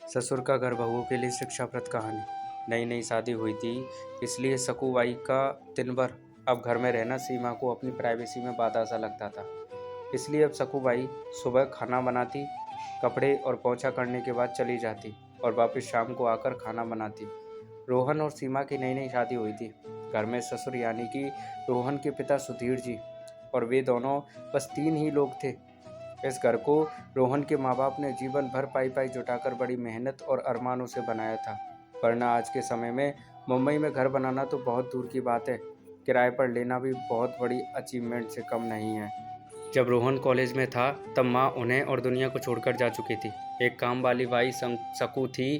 ससुर का घर बहुओं के लिए शिक्षाप्रद कहानी। नई नई शादी हुई थी, इसलिए सकुबाई का दिन भर अब घर में रहना सीमा को अपनी प्राइवेसी में बाधा सा लगता था। इसलिए अब सकुबाई सुबह खाना बनाती, कपड़े और पोछा करने के बाद चली जाती और वापस शाम को आकर खाना बनाती। रोहन और सीमा की नई नई शादी हुई थी। घर में ससुर यानी कि रोहन के पिता सुधीर जी और वे दोनों बस 3 ही लोग थे। इस घर को रोहन के माँ बाप ने जीवन भर पाई पाई जुटाकर बड़ी मेहनत और अरमानों से बनाया था। वरना आज के समय में मुंबई में घर बनाना तो बहुत दूर की बात है, किराए पर लेना भी बहुत बड़ी अचीवमेंट से कम नहीं है। जब रोहन कॉलेज में था तब माँ उन्हें और दुनिया को छोड़कर जा चुकी थी। एक काम वाली बाई सकू थी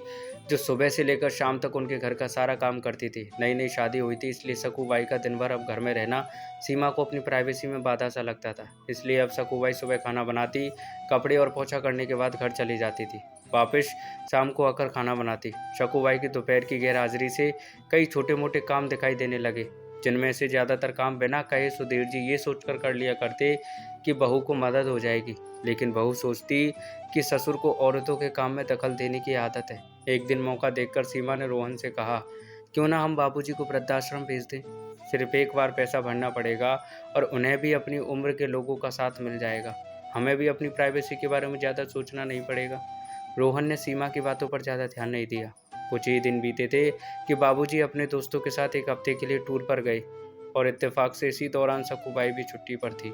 जो सुबह से लेकर शाम तक उनके घर का सारा काम करती थी। नई नई शादी हुई थी, इसलिए सकू बाई का दिन भर अब घर में रहना सीमा को अपनी प्राइवेसी में बाधा सा लगता था। इसलिए अब सकू बाई सुबह खाना बनाती, कपड़े और पोछा करने के बाद घर चली जाती थी, वापस शाम को आकर खाना बनाती। सकू बाई की दोपहर की गैर हाजिरी से कई छोटे मोटे काम दिखाई देने लगे, जिनमें से ज़्यादातर काम बिना कहे सुधीर जी ये सोचकर कर लिया करते कि बहू को मदद हो जाएगी। लेकिन बहू सोचती कि ससुर को औरतों के काम में दखल देने की आदत है। एक दिन मौका देखकर सीमा ने रोहन से कहा, क्यों ना हम बाबूजी को वृद्धाश्रम भेज दें। सिर्फ एक बार पैसा भरना पड़ेगा और उन्हें भी अपनी उम्र के लोगों का साथ मिल जाएगा। हमें भी अपनी प्राइवेसी के बारे में ज़्यादा सोचना नहीं पड़ेगा। रोहन ने सीमा की बातों पर ज़्यादा ध्यान नहीं दिया। कुछ ही दिन बीते थे कि बाबूजी अपने दोस्तों के साथ एक हफ्ते के लिए टूर पर गए और इत्तेफाक से इसी दौरान सकुबाई भी छुट्टी पर थी।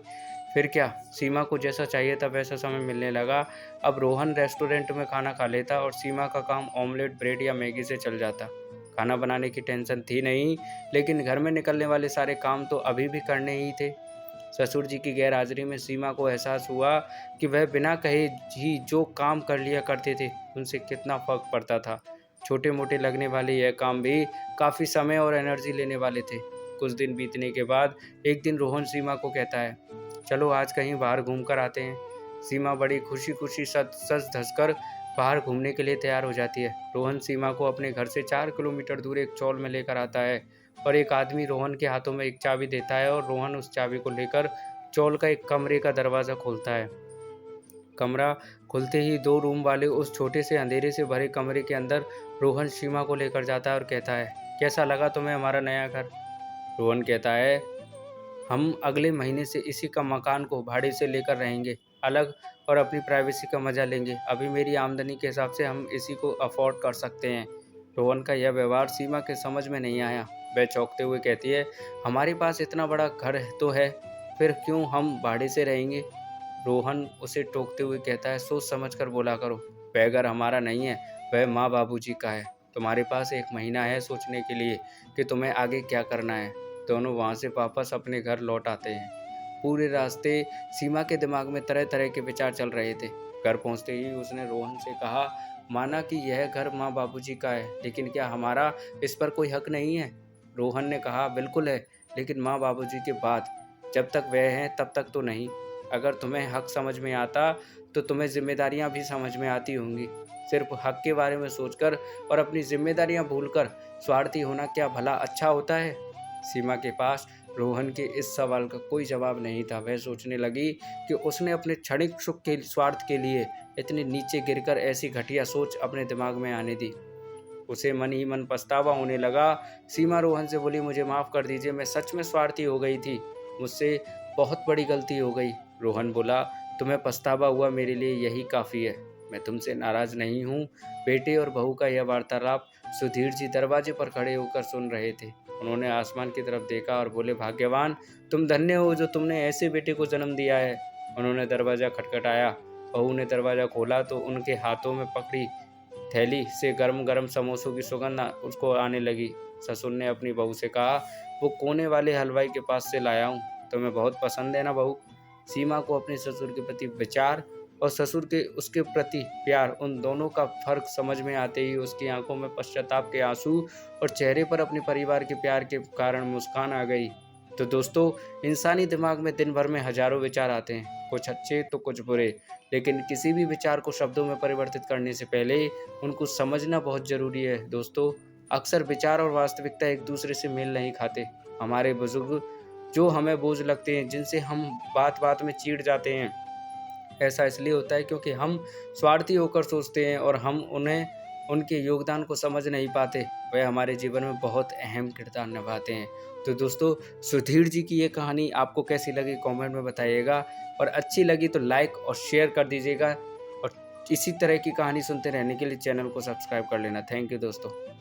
फिर क्या, सीमा को जैसा चाहिए था वैसा समय मिलने लगा। अब रोहन रेस्टोरेंट में खाना खा लेता और सीमा का काम ऑमलेट, ब्रेड या मैगी से चल जाता। खाना बनाने की टेंशन थी नहीं, लेकिन घर में निकलने वाले सारे काम तो अभी भी करने ही थे। ससुर जी की गैर हाजिरी में सीमा को एहसास हुआ कि वह बिना कहे ही जो काम कर लिया करते थे उनसे कितना फर्क पड़ता था। छोटे मोटे लगने वाले यह काम भी काफ़ी समय और एनर्जी लेने वाले थे। कुछ दिन बीतने के बाद एक दिन रोहन सीमा को कहता है, चलो आज कहीं बाहर घूम कर आते हैं। सीमा बड़ी खुशी खुशी सज धज कर बाहर घूमने के लिए तैयार हो जाती है। रोहन सीमा को अपने घर से 4 किलोमीटर दूर एक चौल में लेकर आता है और एक आदमी रोहन के हाथों में एक चाबी देता है और रोहन उस चाबी को लेकर चौल का एक कमरे का दरवाज़ा खोलता है। कमरा खुलते ही 2 रूम वाले उस छोटे से अंधेरे से भरे कमरे के अंदर रोहन सीमा को लेकर जाता है और कहता है, कैसा लगा तुम्हें हमारा नया घर। रोहन कहता है, हम अगले महीने से इसी का मकान को भाड़े से लेकर रहेंगे अलग और अपनी प्राइवेसी का मज़ा लेंगे। अभी मेरी आमदनी के हिसाब से हम इसी को अफोर्ड कर सकते हैं। रोहन का यह व्यवहार सीमा के समझ में नहीं आया। वह चौंकते हुए कहती है, हमारे पास इतना बड़ा घर तो है, फिर क्यों हम भाड़े से रहेंगे। रोहन उसे टोकते हुए कहता है, सोच समझ कर बोला करो, वह घर हमारा नहीं है, वह माँ बाबूजी का है। तुम्हारे पास 1 महीना है सोचने के लिए कि तुम्हें आगे क्या करना है। दोनों वहाँ से वापस अपने घर लौट आते हैं। पूरे रास्ते सीमा के दिमाग में तरह तरह के विचार चल रहे थे। घर पहुँचते ही उसने रोहन से कहा, माना कि यह घर माँ बाबूजी का है, लेकिन क्या हमारा इस पर कोई हक नहीं है। रोहन ने कहा, बिल्कुल है, लेकिन माँ बाबूजी के बाद, जब तक वह हैं तब तक तो नहीं। अगर तुम्हें हक समझ में आता तो तुम्हें जिम्मेदारियाँ भी समझ में आती होंगी। सिर्फ हक के बारे में सोचकर और अपनी जिम्मेदारियाँ भूलकर स्वार्थी होना क्या भला अच्छा होता है। सीमा के पास रोहन के इस सवाल का कोई जवाब नहीं था। वह सोचने लगी कि उसने अपने क्षणिक सुख के स्वार्थ के लिए इतने नीचे गिरकर ऐसी घटिया सोच अपने दिमाग में आने दी। उसे मन ही मन पछतावा होने लगा। सीमा रोहन से बोली, मुझे माफ़ कर दीजिए, मैं सच में स्वार्थी हो गई थी, मुझसे बहुत बड़ी गलती हो गई। रोहन बोला, तुम्हें पछतावा हुआ, मेरे लिए यही काफ़ी है, मैं तुमसे नाराज़ नहीं हूँ। बेटे और बहू का यह वार्तालाप सुधीर जी दरवाजे पर खड़े होकर सुन रहे थे। उन्होंने आसमान की तरफ देखा और बोले, भाग्यवान, तुम धन्य हो जो तुमने ऐसे बेटे को जन्म दिया है। उन्होंने दरवाज़ा खटखटाया। बहू ने दरवाज़ा खोला तो उनके हाथों में पकड़ी थैली से गरम गरम समोसों की सुगंध उसको आने लगी। ससुर ने अपनी बहू से कहा, वो कोने वाले हलवाई के पास से लाया हूँ, तुम्हें बहुत पसंद है ना बहू। सीमा को अपने ससुर के प्रति विचार और ससुर के उसके प्रति प्यार, उन दोनों का फर्क समझ में आते ही उसकी आंखों में पश्चाताप के आंसू और चेहरे पर अपने परिवार के प्यार के कारण मुस्कान आ गई। तो दोस्तों, इंसानी दिमाग में दिन भर में हजारों विचार आते हैं, कुछ अच्छे तो कुछ बुरे, लेकिन किसी भी विचार को शब्दों में परिवर्तित करने से पहले उनको समझना बहुत ज़रूरी है। दोस्तों, अक्सर विचार और वास्तविकता एक दूसरे से मेल नहीं खाते। हमारे बुजुर्ग जो हमें बोझ लगते हैं, जिनसे हम बात बात में चिढ़ जाते हैं, ऐसा इसलिए होता है क्योंकि हम स्वार्थी होकर सोचते हैं और हम उन्हें उनके योगदान को समझ नहीं पाते, वह हमारे जीवन में बहुत अहम किरदार निभाते हैं। तो दोस्तों, सुधीर जी की ये कहानी आपको कैसी लगी कमेंट में बताइएगा, और अच्छी लगी तो लाइक और शेयर कर दीजिएगा, और इसी तरह की कहानी सुनते रहने के लिए चैनल को सब्सक्राइब कर लेना। थैंक यू दोस्तों।